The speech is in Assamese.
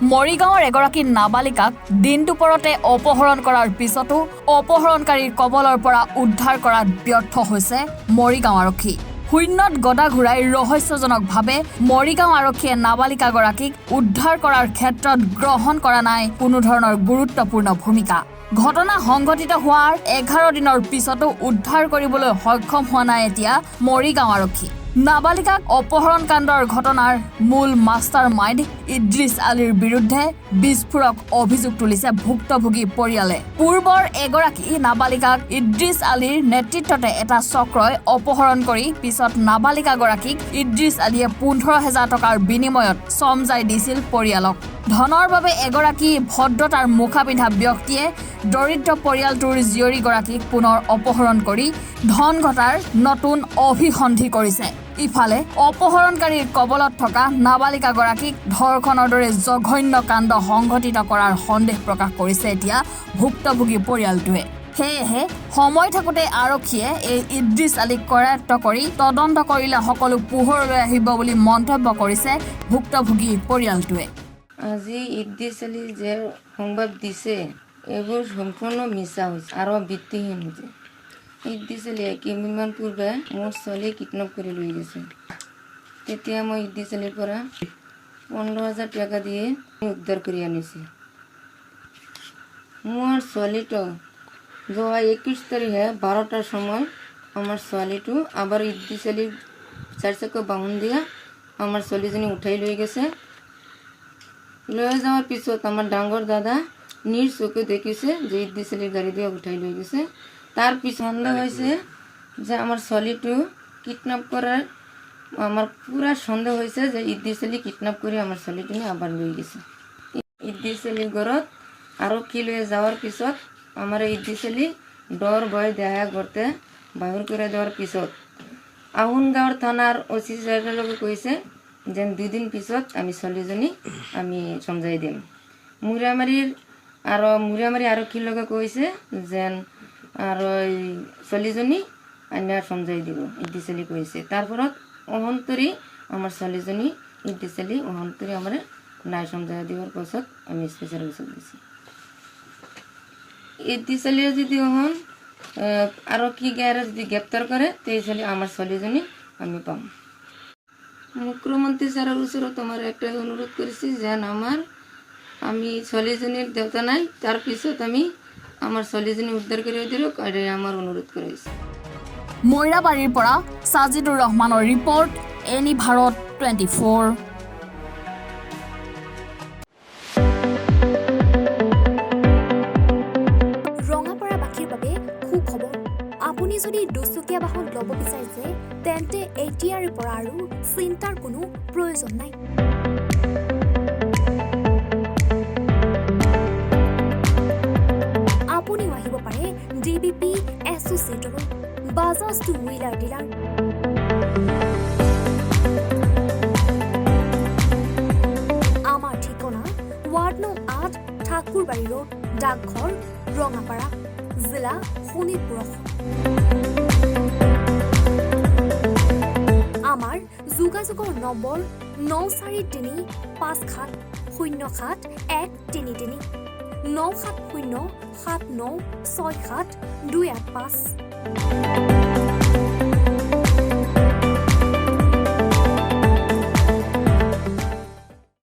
মৰিগাঁৱৰ এগৰাকী নাবালিকাক দিন দুপৰতে অপহৰণ কৰাৰ পিছতো অপহৰণকাৰীৰ কবলৰ পৰা উদ্ধাৰ কৰাত ব্যৰ্থ হৈছে মৰিগাঁও আৰক্ষী। শূন্যত গদা ঘূৰাই ৰহস্যজনকভাৱে মৰিগাঁও আৰক্ষীয়ে নাবালিকাগৰাকীক উদ্ধাৰ কৰাৰ ক্ষেত্ৰত গ্ৰহণ কৰা নাই কোনো ধৰণৰ গুৰুত্বপূৰ্ণ ভূমিকা। ঘটনা সংঘটিত হোৱাৰ 11 দিনৰ পিছতো উদ্ধাৰ কৰিবলৈ সক্ষম হোৱা নাই এতিয়া মৰিগাঁও আৰক্ষী। নাবালিকাক অপহৰণ কাণ্ডৰ ঘটনাৰ মূল মাষ্টাৰ মাইণ্ড ইদ্ৰিছ আলীৰ বিৰুদ্ধে বিস্ফোৰক অভিযোগ তুলিছে ভুক্তভোগী পৰিয়ালে। পূৰ্বৰ এগৰাকী নাবালিকাক ইদ্ৰিছ আলীৰ নেতৃত্বতে এটা চক্ৰই অপহৰণ কৰি পিছত নাবালিকাগৰাকীক ইদ্ৰিছ আলীয়ে 15,000 টকাৰ বিনিময়ত চমজাই দিছিল পৰিয়ালক। ধনৰ বাবে এগৰাকী ভদ্ৰতাৰ মুখা পিন্ধা ব্যক্তিয়ে দৰিদ্ৰ পৰিয়ালটোৰ জীয়ৰীগৰাকীক পুনৰ অপহৰণ কৰি ধন ঘটাৰ নতুন অভিসন্ধি কৰিছে। ইফালে অপহৰণকাৰীৰ কবলত থকা নাবালিকাগৰাকীক ধৰ্ষণৰ দৰে জঘন্য কাণ্ড সংঘটিত কৰাৰ সন্দেহ প্ৰকাশ কৰিছে এতিয়া ভুক্তভোগী পৰিয়ালটোৱে। সেয়েহে সময় থাকোঁতে আৰক্ষীয়ে এই ইদ্ৰিছ আলীক কৰায়ত্ব কৰি তদন্ত কৰিলে সকলো পোহৰলৈ আহিব বুলি মন্তব্য কৰিছে ভুক্তভোগী পৰিয়ালটোৱে। আজি ইদ্ৰিছ আলী যে সংবাদ দিছে এইবোৰ সম্পূৰ্ণ মিছা হৈছে আৰু ভিত্তিহীন হৈছে। ইদ্ৰিছ আলীয়ে কেইদিনমান পূৰ্বে মোৰ ছোৱালী কিডনেপ কৰি লৈ গৈছে। তেতিয়া মই ইদ্ৰিছ আলীৰ পৰা 15,000 টকা দিয়ে উদ্ধাৰ কৰি আনিছোঁ। মোৰ ছোৱালীটো যোৱা 21 তাৰিখে 12টাৰ সময় আমাৰ ছোৱালীটো আবাৰ ইদ্ৰিছ আলীৰ 4 চাকা বাহন দিয়া আমাৰ ছোৱালীজনী উঠাই লৈ গেছে। লৈ যাওয়ার পিছত আমার ডাঙর দাদা নিজ চোখে দেখিছে যে ইদ্রিছ আলীর গাড়ি দিয়ে উঠাই লৈ গেছে। তার পিছত সন্দেহ হয়েছে যে আমার ছোৱালীটো কিডন্যাপ কৰাৰ আমাৰ পুৰা সন্দেহ হয়েছে যে ইদ্ৰিছ আলী কিডন্যাপ কৰে আমাৰ ছোৱালীজনী আবার লৈ গেছে। ইদ্রিছ আলীর ঘরত আরক্ষী লয়ে যাওয়ার পিছত আমার ইদ্রিছ আলী ডর ভয় দেখা করতে বাহির করে দেওয়ার পিছত আহুনগাঁৱৰ থানাৰ ওসি সাহেবেৰ লগে কইছে যে 2 দিন পিছত আমি ছোৱালীজনী আমি সমঝাই দিম। মুৰামাৰি আৰক্ষীৰ লগে কইছে যে আৰ ওই ছোৱালীজনী আইনা সমঝাই দিব ইদ্ৰিছ আলী কইছে। তাৰপৰত অহন্তৰি আমাৰ ছোৱালীজনী ইদ্রিছ আলী অহন্তরি আমার নাই সমঝাই দেওয়ার পাছত আমি স্পেশাল অফিসত দিছি। ইদ্রিছ আলীর যদি অহন আরক্ষী গায়ে যদি গ্রেপ্তার করে তাহলে আমার ছোৱালীজনী আমি পাম। মুখ্যমন্ত্ৰী স্যাৰেৰ ওচৰত আমাৰ একটা অনুৰোধ কৰেছি যে আমি ছোৱালীজনীৰ দেউতা নাই তাৰ পিছত আমি আমাৰ ছোৱালীজনী উদ্ধাৰ কৰে দিল আমাৰ অনুৰোধ কৰেছি। মৈৰাবাৰীৰ পৰা সাজিদুৰ ৰহমানৰ ৰিপৰ্ট, এনি ভাৰত 24। আপুনি যদি দুচকীয়া বাহন ল'ব বিচাৰিছে তেন্তে এতিয়াৰ পৰা আৰু চিন্তাৰ কোনো প্ৰয়োজন নাই। আপুনিও আহিব পাৰে ডিবিপি এছ'চিয়েটৰ বাজাজ টু হুইলাৰ ডিলাৰ। আমাৰ ঠিকনা ৱাৰ্ড নং 8 ঠাকুৰবাৰী ৰোড, ডাকঘৰ, ৰঙাপাৰা, জিলা শোণিতপুৰ। আমাৰ যোগাযোগৰ নম্বৰ 9435707133 9707967285285।